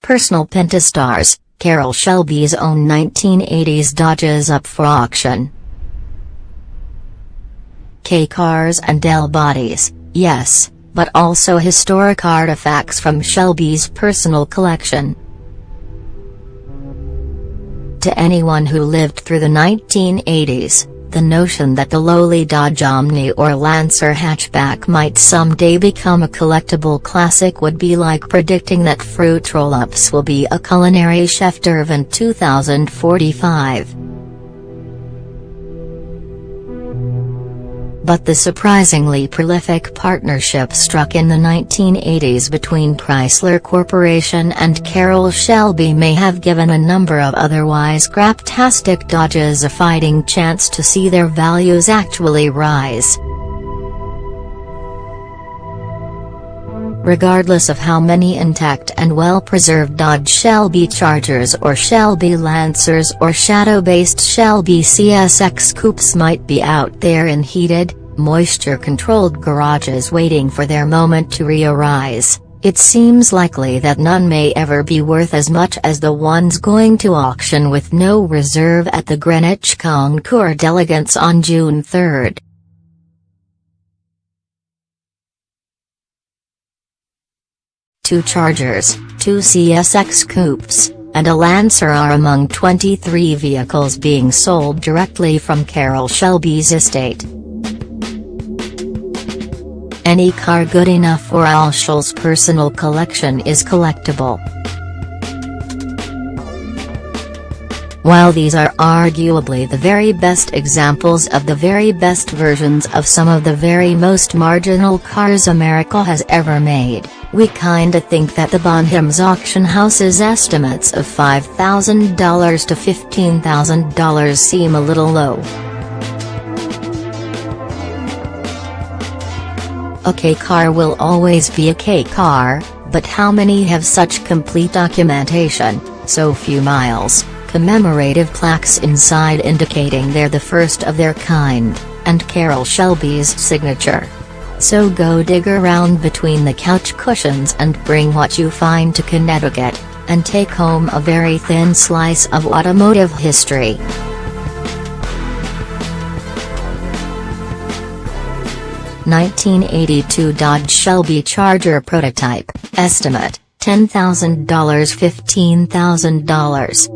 Personal Pentastars, Carroll Shelby's own 1980s Dodge is up for auction. K-cars and L bodies, yes, but also historic artifacts from Shelby's personal collection. To anyone who lived through the 1980s, the notion that the lowly Dodge Omni or Lancer hatchback might someday become a collectible classic would be like predicting that fruit roll-ups will be a culinary chef d'oeuvre in 2045. But the surprisingly prolific partnership struck in the 1980s between Chrysler Corporation and Carroll Shelby may have given a number of otherwise craptastic Dodges a fighting chance to see their values actually rise. Regardless of how many intact and well-preserved Dodge Shelby Chargers or Shelby Lancers or shadow-based Shelby CSX coupes might be out there in heated, moisture-controlled garages waiting for their moment to re-arise, it seems likely that none may ever be worth as much as the ones going to auction with no reserve at the Greenwich Concours d'Elegance on June 3. Two Chargers, two CSX coupes, and a Lancer are among 23 vehicles being sold directly from Carroll Shelby's estate. Any car good enough for Alshul's personal collection is collectible. While these are arguably the very best examples of the very best versions of some of the very most marginal cars America has ever made, we kinda think that the Bonham's auction house's estimates of $5,000 to $15,000 seem a little low. A K-car will always be a K-car, but how many have such complete documentation, so few miles, commemorative plaques inside indicating they're the first of their kind, and Carroll Shelby's signature? So go dig around between the couch cushions and bring what you find to Connecticut, and take home a very thin slice of automotive history. (1982) Dodge Shelby Charger prototype, estimate, $10,000 $15,000.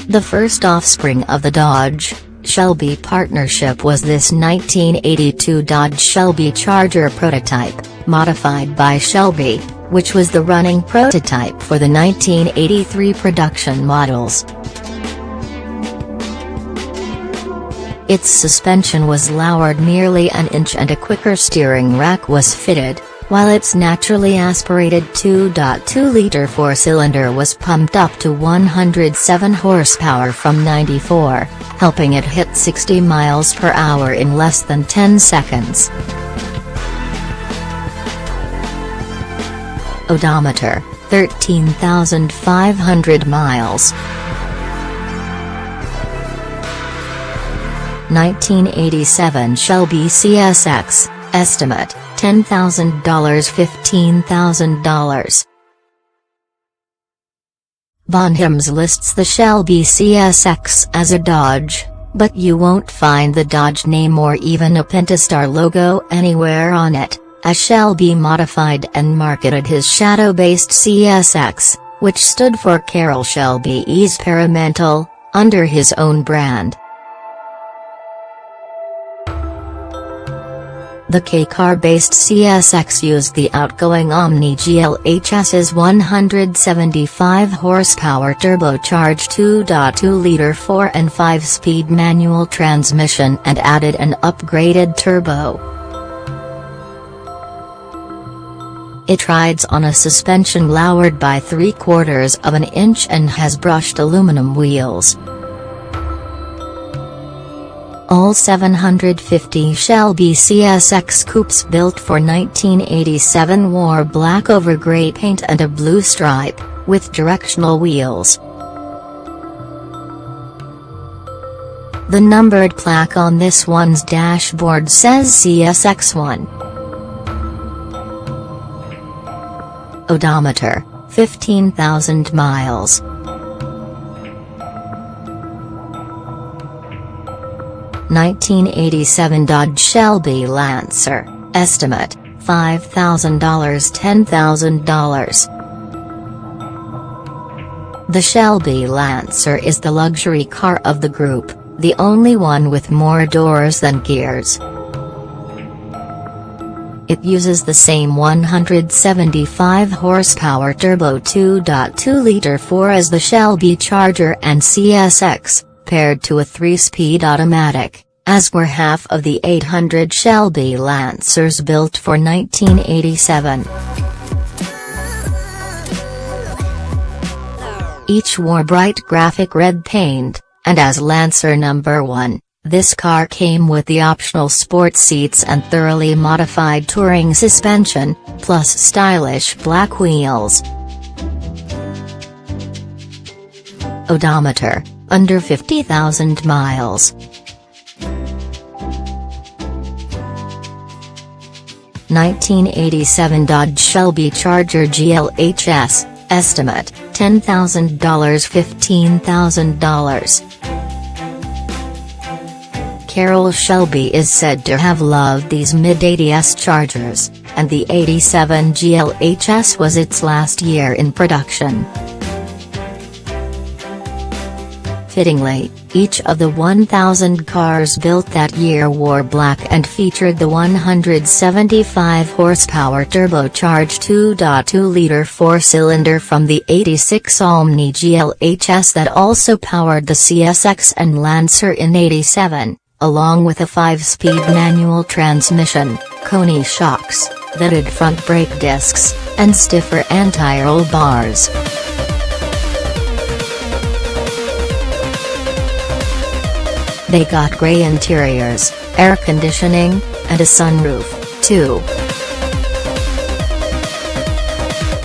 The first offspring of the Dodge Shelby partnership was this 1982 Dodge Shelby Charger prototype, modified by Shelby, which was the running prototype for the 1983 production models. Its suspension was lowered nearly an inch and a quicker steering rack was fitted, while its naturally aspirated 2.2-liter four-cylinder was pumped up to 107 horsepower from 94, helping it hit 60 miles per hour in less than 10 seconds. Odometer, 13,500 miles. 1987 Shelby CSX, estimate, $10,000 $15,000. Bonham's lists the Shelby CSX as a Dodge, but you won't find the Dodge name or even a Pentastar logo anywhere on it, as Shelby modified and marketed his shadow-based CSX, which stood for Carroll Shelby Experimental, under his own brand. The K-car-based CSX used the outgoing Omni GLHS's 175 horsepower turbocharged 2.2-liter 4- and 5-speed manual transmission and added an upgraded turbo. It rides on a suspension lowered by 3/4 of an inch and has brushed aluminum wheels. All 750 Shelby CSX coupes built for 1987 wore black over gray paint and a blue stripe, with directional wheels. The numbered plaque on this one's dashboard says CSX1. Odometer, 15,000 miles. (1987) Dodge Shelby Lancer, estimate, $5,000 $10,000. The Shelby Lancer is the luxury car of the group, the only one with more doors than gears. It uses the same 175 horsepower turbo 2.2-liter 4 as the Shelby Charger and CSX, paired to a 3-speed automatic, as were half of the 800 Shelby Lancers built for 1987. Each wore bright graphic red paint, and as Lancer No. 1, this car came with the optional sports seats and thoroughly modified touring suspension, plus stylish black wheels. Odometer, under 50,000 miles. 1987 Dodge Shelby Charger GLHS, estimate, $10,000 $15,000. Carroll Shelby is said to have loved these mid-80s Chargers, and the 87 GLHS was its last year in production. Fittingly, each of the 1,000 cars built that year wore black and featured the 175 horsepower turbocharged 2.2-liter 4-cylinder from the 86 Omni GLHS that also powered the CSX and Lancer in 87, along with a 5-speed manual transmission, Coney shocks, vetted front brake discs, and stiffer anti-roll bars. They got grey interiors, air conditioning, and a sunroof, too.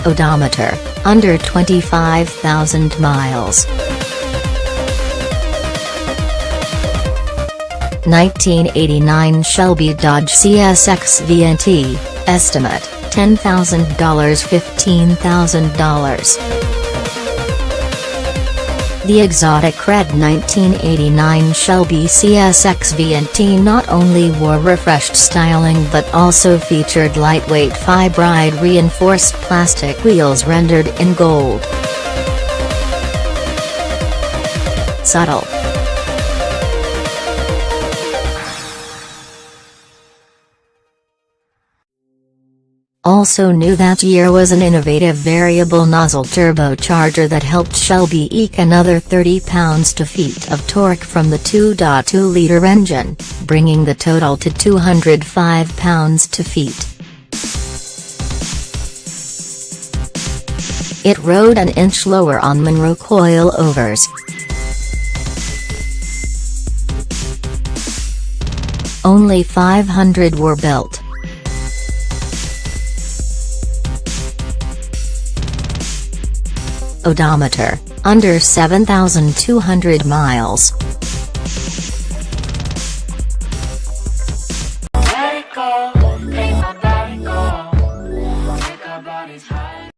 Odometer, under 25,000 miles. 1989 Shelby Dodge CSX VNT, estimate, $10,000 $15,000. The exotic red 1989 Shelby CSX VNT not only wore refreshed styling but also featured lightweight fibride reinforced plastic wheels rendered in gold. Subtle. Also new that year was an innovative variable nozzle turbocharger that helped Shelby eke another 30 pounds-feet of torque from the 2.2-liter engine, bringing the total to 205 pounds-feet. It rode an inch lower on Monroe coilovers. Only 500 were built. Odometer, under 7,200 miles.